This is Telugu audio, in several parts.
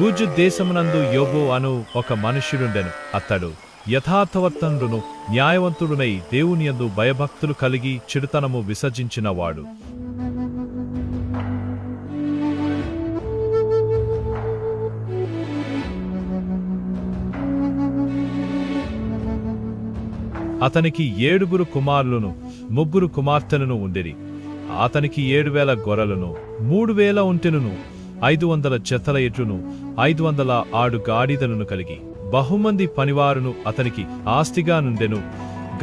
ఊజు దేశమునందు యోబు అను ఒక మనుష్యుడుండెను. అతడు యథార్థవర్తనుడును న్యాయవంతుడునై దేవునియందు భయభక్తులు కలిగి చెడుతనము విసర్జించినవాడు. అతనికి 7 కుమారులను 3 కుమార్తెలను ఉండిరి. అతనికి 7,000 గొర్రెలను 3,000 ఒంటెలను 500 జతల ఎడ్లను 500 ఆడు గాడిదలను కలిగి బహుమంది పనివారును అతనికి ఆస్తిగా నుండెను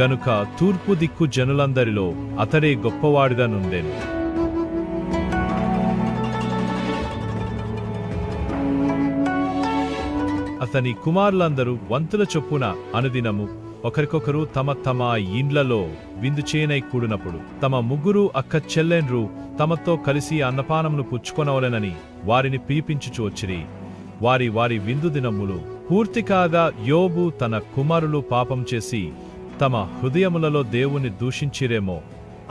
గనుక తూర్పు దిక్కు జనులందరిలో అతడే గొప్పవాడుగా నుండెను. అతని కుమారులందరూ వంతుల చొప్పున అనుదినము ఒకరికొకరు తమ తమ ఇండ్లలో విందు చేయనై కూడినప్పుడు తమ 3 అక్క చెల్లెండ్రు తమతో కలిసి అన్నపానమును పుచ్చుకొనవలెనని వారిని పిలిపించుచు వచ్చిరి. వారి వారి విందు దినములు పూర్తి కాగా యోబు తన కుమారులు పాపం చేసి తమ హృదయములలో దేవుని దూషించిరేమో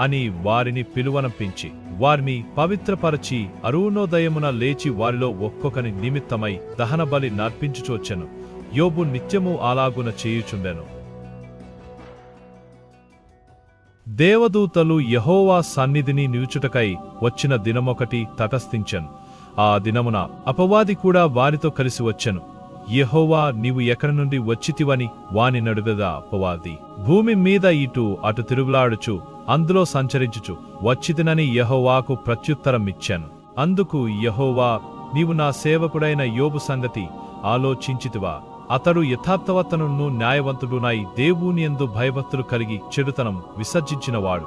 అని వారిని పిలువనంపించి వారిని పవిత్రపరచి అరుణోదయమున లేచి వారిలో ఒక్కొక్కని నిమిత్తమై దహనబలి నర్పించుచొచ్చెను. యోబు నిత్యము అలాగున చేయుచుండెను. దేవదూతలు యెహోవా సన్నిధిని నిలుచుటకై వచ్చిన దినమొకటి తటస్థించెను. ఆ దినమున అపవాది కూడా వారితో కలిసి వచ్చెను. యెహోవా, నీవు ఎక్కడి నుండి వచ్చితివని వాని నడుగగా అపవాది భూమి మీద ఇటు అటు తిరుగులాడుచు అందులో సంచరించుచు వచ్చితినని యెహోవాకు ప్రత్యుత్తరం ఇచ్చెను. అందుకు యెహోవా, నీవు నా సేవకుడైన యోబు సంగతి ఆలోచించితివా? అతడు యథార్థవర్తనుడును న్యాయవంతుడునై దేవునియందు భయభక్తులు కలిగి చెడుతనం విసర్జించినవాడు.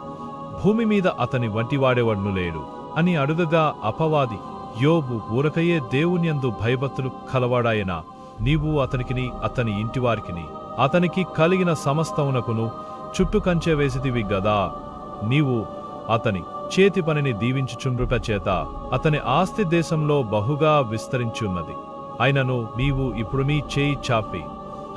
భూమి మీద అతని వంటివాడేవాడును లేడు అని అడుగగా అపవాది, యోబు ఊరకయే దేవునియందు భయభక్తులు కలవాడాయనా? నీవు అతనికిని అతని ఇంటివారికిని అతనికి కలిగిన సమస్తమునకును చుట్టు కంచె వేసితివి గదా. నీవు అతని చేతి పనిని దీవించుచుండ్రుట చేత అతని ఆస్తి దేశంలో బహుగా విస్తరించున్నది. అయినను నీవు ఇప్పుడు నీ చేయి చాపి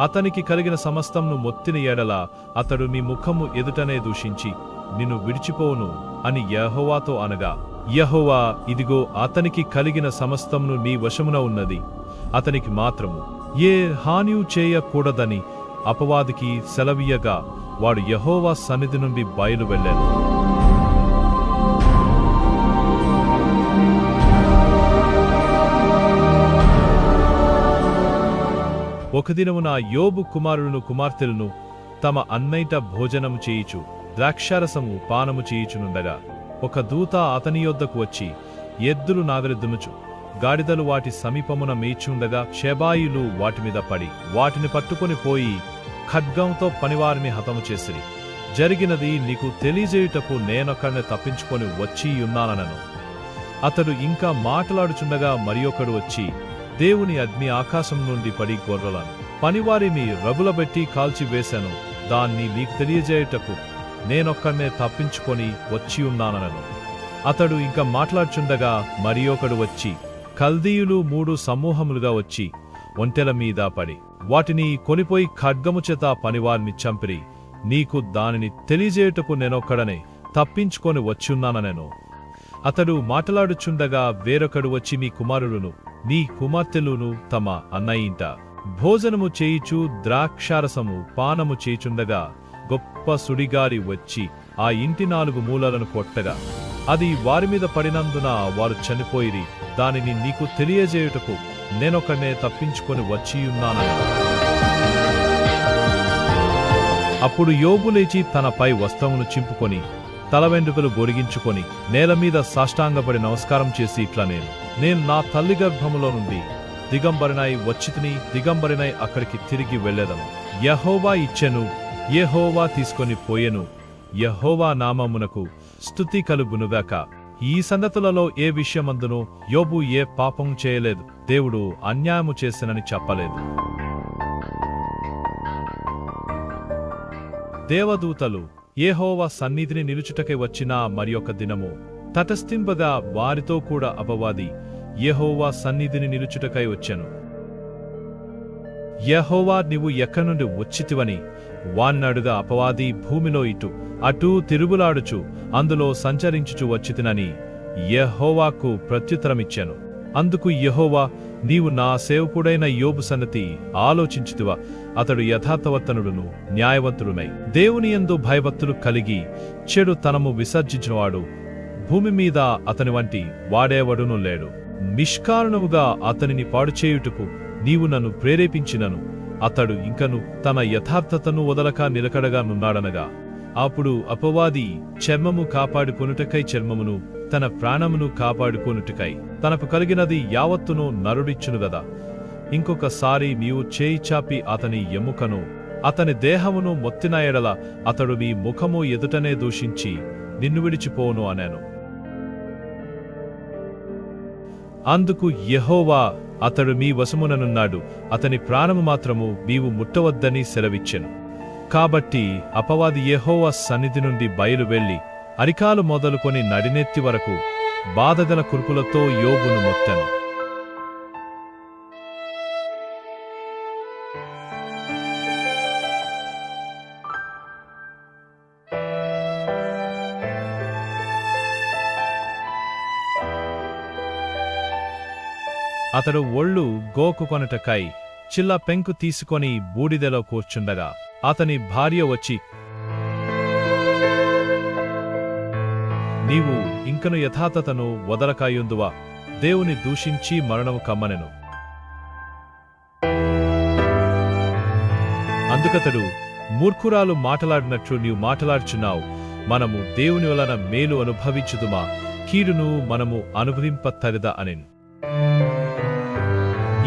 అతనికి కలిగిన సమస్తమును మొత్తిన ఎడల అతడు నీ ముఖము ఎదుటనే దూషించి నిన్ను విడిచిపోవును అని యెహోవాతో అనగా, యెహోవా, ఇదిగో అతనికి కలిగిన సమస్తమును నీ వశమున ఉన్నది, అతనికి మాత్రము ఏ హానియు చేయకూడదని అపవాదికి సెలవీయగా వాడు యెహోవా సన్నిధి నుండి బయలు వెళ్ళాను. ఒక దినమున యోబు కుమారులను కుమార్తెలను తమ అన్నైట భోజనము చేయుచు ద్రాక్షారసము పానము చేయుచునుండగా ఒక దూత అతని యొద్దకు వచ్చి ఎద్దులు నాగలిదునుచు గాడిదలు వాటి సమీపమున మేచుండగా షెబాయిలు వాటిమీద పడి వాటిని పట్టుకొని పోయి ఖడ్గంతో పనివారిని హతము చేసిరి. జరిగినది నీకు తెలియజేయుటకు నేనొక్కడిని తప్పించుకొని వచ్చియున్నానను. అతడు ఇంకా మాట్లాడుచుండగా మరియొకడు వచ్చి, దేవుని అగ్ని ఆకాశం నుండి పడి గొర్రెలను పనివారిని రగులబెట్టి కాల్చివేశాను, దాన్ని నీకు తెలియజేయుటకు నేనొక్కడినే తప్పించుకొని వచ్చియున్నానను. అతడు ఇంకా మాట్లాడుచుండగా మరియొకడు వచ్చి, కల్దీయులు 3 సమూహములుగా వచ్చి ఒంటెల మీద పడి వాటిని కొనిపోయి ఖడ్గము చేత పనివారిని చంపిరి, నీకు దానిని తెలియజేయుటకు నేనొక్కడనే తప్పించుకొని వచ్చియున్నానను. అతడు మాట్లాడుచుండగా వేరొకడు వచ్చి, మీ కుమారులను నీ కుమార్తెలును తమ అన్నయింట భోజనము చేయుచు ద్రాక్షారసము పానము చేయుచుండగా గొప్ప సుడిగారి వచ్చి ఆ ఇంటి 4 మూలలను కొట్టగా అది వారిమీద పడినందున వారు చనిపోయిరి, దానిని నీకు తెలియజేయుటకు నేనొకనే తప్పించుకొని వచ్చియున్నానని. అప్పుడు యోబు లేచి తనపై వస్త్రమును చింపుకొని తల వెంట్రుకలు గొరిగించుకొని నేలమీద సాష్టాంగపడి నమస్కారం చేసి ఇట్లా, నేను నా తల్లి గర్భములో నుండి దిగంబరినై వచ్చితిని, దిగంబరినై అక్కడికి తిరిగి వెళ్ళెదను. యెహోవా ఇచ్చెను, యెహోవా తీసుకొని పోయెను, యెహోవా నామమునకు స్తుతి కలుగునుగాక. ఈ సంగతులలో ఏ విషయమందునూ యోబు ఏ పాపం చేయలేదు, దేవుడు అన్యాయము చేసినని చెప్పలేదు. దేవదూతలు యెహోవా సన్నిధిని నిలుచుటకై వచ్చిన మరియొక దినము తటస్థింపగా వారితో కూడా అపవాది యెహోవా సన్నిధిని నిలుచుటకై వచ్చెను. యెహోవా, నీవు ఎక్కడి నుండి వచ్చితివని వాన్నడుగా అపవాది భూమిలో ఇటు అటూ తిరుగులాడుచు అందులో సంచరించుచు వచ్చితినని యెహోవాకు ప్రత్యుత్తరమిచ్చెను. అందుకు యెహోవా, నీవు నా సేవకుడైన యోబు సంగతి ఆలోచించుతివా? అతడు యథార్థవర్తనుడును న్యాయవంతుడునై దేవుని యందు భయభక్తులు కలిగి చెడు తనము విసర్జించినవాడు భూమి మీద అతని వంటి వాడేవడును లేడు. నిష్కారణముగా అతనిని పాడుచేయుటకు నీవు నన్ను ప్రేరేపించినను అతడు ఇంకను తన యథార్థతను వదలక నిలకడగా నున్నాడనగా, అప్పుడు అపవాది చర్మము కాపాడుకొనుటకై చర్మమును, తన ప్రాణమును కాపాడుకొనుటకై తనకు కలిగినది యావత్తును నరుడిచ్చును గదా. ఇంకొకసారి నీవు చేయి చాపి అతని ఎముకను, అతని దేహమును మొత్తిన ఎడల అతడు నీ ముఖము ఎదుటనే దూషించి నిన్ను విడిచిపోను అనెను. అందుకు యెహోవా, అతడు మీ వశముననున్నాడు, అతని ప్రాణము మాత్రము నీవు ముట్టవద్దని సెలవిచ్చెను. కాబట్టి అపవాది యెహోవా సన్నిధి నుండి బయలు వెళ్లి అరికాలు మొదలుకొని నడినెత్తి వరకు బాధగల కురుపులతో యోబును మొత్తెను. అతడు ఒళ్ళు గోకుకొనుటకై చిల్ల పెంకు తీసుకొని బూడిదెలో కూర్చుండగా అతని భార్య వచ్చి, నీవు ఇంకను యథార్థతను వదలకాయుందువా? దేవుని దూషించి మరణము కమ్మనెను. అందుకతడు, మూర్ఖురాలు మాటలాడినట్లు నీవు మాటలాడుచున్నావు. మనము దేవుని వలన మేలు అనుభవించుదుమా? కీడును మనము అనుభవింపతరిదా అనెను.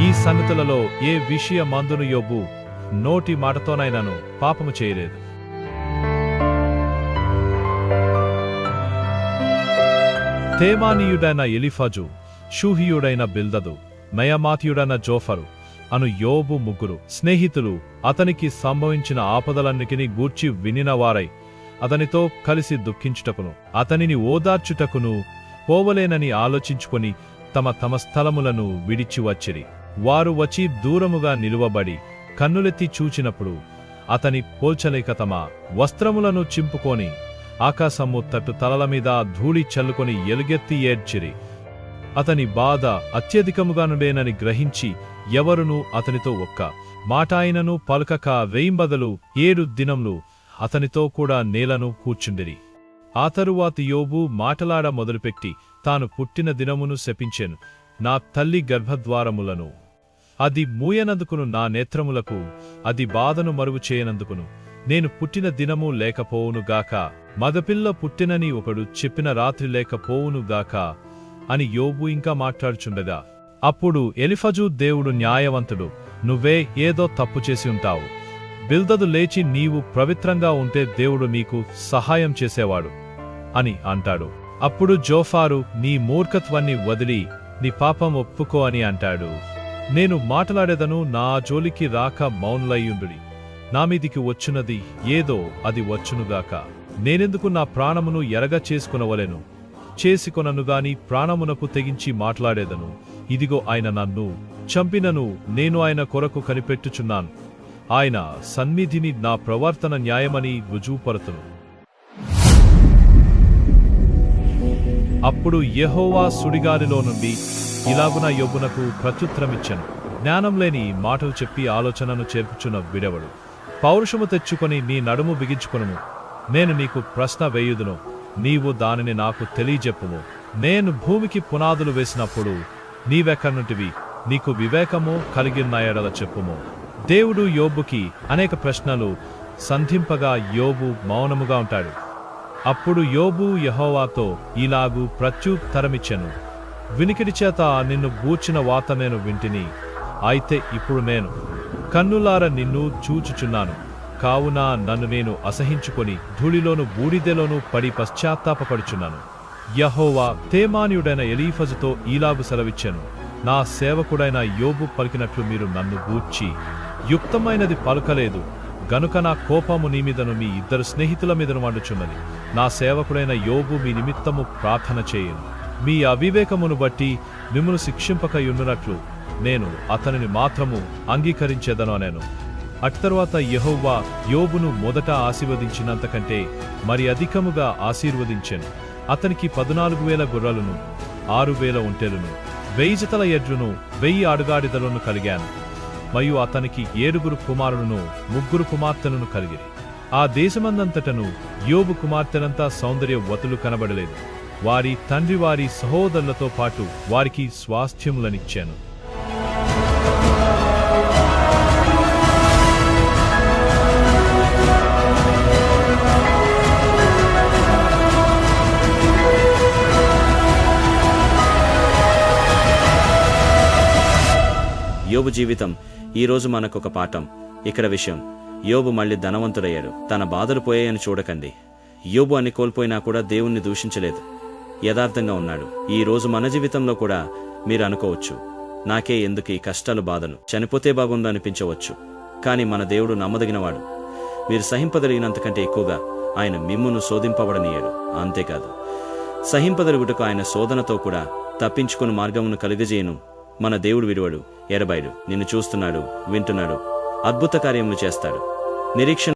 ఈ సంగతులలో ఏ విషయమందును యోబు నోటి మాటతోనైనాను పాపము చేయలేదు. తేమానీయుడైన ఎలీఫజు, షూహీయుడైన బిల్దదు, నయమాతీయుడైన జోఫరు అను యోబు ముగ్గురు స్నేహితులు అతనికి సంభవించిన ఆపదలన్నిటినీ గూర్చి వినినవారై అతనితో కలిసి దుఃఖించుటకును అతనిని ఓదార్చుటకును పోవలేనని ఆలోచించుకొని తమ తమ స్థలములను విడిచి వచ్చిరి. వారు వచ్చి దూరముగా నిలువబడి కన్నులెత్తి చూచినప్పుడు అతని పోల్చలేక తమ వస్త్రములను చింపుకొని ఆకాశము తట్టు తలల మీద ధూళి చల్లుకొని ఎలుగెత్తి ఏడ్చిరి. అతని బాధ అత్యధికముగానుండేనని గ్రహించి ఎవరునూ అతనితో ఒక్క మాటాయనను పలుకక వేయింబదలు 7 దినములు అతనితో కూడా నేలను కూర్చుండిరి. ఆ తరువాత యోబు మాటలాడ మొదలుపెట్టి తాను పుట్టిన దినమును శపించెను. నా తల్లి గర్భద్వారములను అది మూయనందుకును, నా నేత్రములకు అది బాధను మరుగు చేయనందుకును నేను పుట్టిన దినము లేకపోవునుగాక, మగపిల్ల పుట్టినని ఒకడు చెప్పిన రాత్రి లేకపోవునుగాక అని యోబు ఇంకా మాట్లాడుచుండగా, అప్పుడు ఎలీఫజు, దేవుడు న్యాయవంతుడు, నువ్వే ఏదో తప్పు చేసి ఉంటావు. బిల్దదు లేచి, నీవు పవిత్రంగా ఉంటే దేవుడు నీకు సహాయం చేసేవాడు అని అంటాడు. అప్పుడు జోఫారు, నీ మూర్ఖత్వాన్ని వదిలి నీ పాపం ఒప్పుకో అని అంటాడు. నేను మాట్లాడేదను, నా జోలికి రాక మౌనులయ్యుండుడి. నా మీదికి వచ్చున్నది ఏదో అది వచ్చునుగాక. నేనెందుకు నా ప్రాణమును ఎరగ చేసుకునవలెను? చేసుకొననుగాని ప్రాణమునకు తెగించి మాట్లాడేదను. ఇదిగో ఆయన నన్ను చంపినను నేను ఆయన కొరకు కనిపెట్టుచున్నాను. ఆయన సన్నిధిని నా ప్రవర్తన న్యాయమని రుజువుపరతును. అప్పుడు యెహోవా సుడిగాలిలో నుండి ఇలాగున యోబునకు ప్రత్యుత్తరమిచ్చెను, జ్ఞానం లేని మాటలు చెప్పి ఆలోచనను చేర్పుచున్న విడెవడు? పౌరుషము తెచ్చుకొని నీ నడుము బిగించుకొనుము. నేను నీకు ప్రశ్న వేయుదును, నీవు దానిని నాకు తెలియజెప్పుము. నేను భూమికి పునాదులు వేసినప్పుడు నీవెక్కనుంటివి? నీకు వివేకము కలిగిన ఎడల చెప్పుము. దేవుడు యోబుకి అనేక ప్రశ్నలు సంధింపగా యోబు మౌనముగా ఉంటాడు. అప్పుడు యోబు యెహోవాతో ఇలాగు ప్రత్యుత్తరమిచ్చెను, వినికిడి చేత నిన్ను గూర్చిన వాత నేను వింటిని. అయితే ఇప్పుడు నేను కన్నులార నిన్ను చూచుచున్నాను. కావున నన్ను నేను అసహించుకొని ధూళిలోను బూడిదెలోను పడి పశ్చాత్తాపపడుచున్నాను. యెహోవా తేమానీయుడైన ఎలీఫజుతో ఈలాగు సెలవిచ్చెను, నా సేవకుడైన యోబు పలికినట్లు మీరు నన్ను గూర్చి యుక్తమైనది పలుకలేదు గనుక నా కోపము నీ మీదను మీ 2 స్నేహితుల మీదను మండుచున్నది. నా సేవకుడైన యోబు మీ నిమిత్తము ప్రార్థన చేయను. మీ అవివేకమును బట్టి మిమ్మును శిక్షింపకయుండునట్లు నేను అతనిని మాత్రము అంగీకరించేదను అనేను. అట్తరువాత యెహోవా యోబును మొదట ఆశీర్వదించినంతకంటే మరి అధికముగా ఆశీర్వదించెను. అతనికి 14,000 గుర్రాలను, 6,000 ఒంటెలను, 1000 జతల ఎడ్లను 1000 ఆడుగాడిదలను కలిగాను. మరియు అతనికి 7 కుమారులను 3 కుమార్తెలను కలిగిరి. ఆ దేశమందంతటను యోబు కుమార్తెలంతా సౌందర్యవతులు కనబడలేదు. వారి తండ్రి వారి సహోదరులతో పాటు వారికి స్వాస్థ్యములనిచ్చాను. యోబు జీవితం ఈరోజు మనకొక పాఠం. ఇక్కడ విషయం, యోబు మళ్ళీ ధనవంతుడయ్యాడు. తన బాధలు పోయాయని చూడకండి. యోబు అన్ని కోల్పోయినా కూడా దేవుణ్ణి దూషించలేదు, యథార్థంగా ఉన్నాడు. ఈ రోజు మన జీవితంలో కూడా మీరు అనుకోవచ్చు, నాకే ఎందుకు ఈ కష్టాలు బాధలు, చనిపోతే బాగుండు అనిపించవచ్చు. కానీ మన దేవుడు నమ్మదగినవాడు. మీరు సహింపదలిగినంతకంటే ఎక్కువగా ఆయన మిమ్మును శోధింపబడనీయడు. అంతేకాదు, సహింపదలుగుటకు ఆయన శోధనతో కూడా తప్పించుకుని మార్గమును కలుగజేయను. మన దేవుడు విడువడు, ఎడబాయడు. నిన్ను చూస్తున్నాడు, వింటున్నాడు, అద్భుత కార్యములు చేస్తాడు. నిరీక్షణ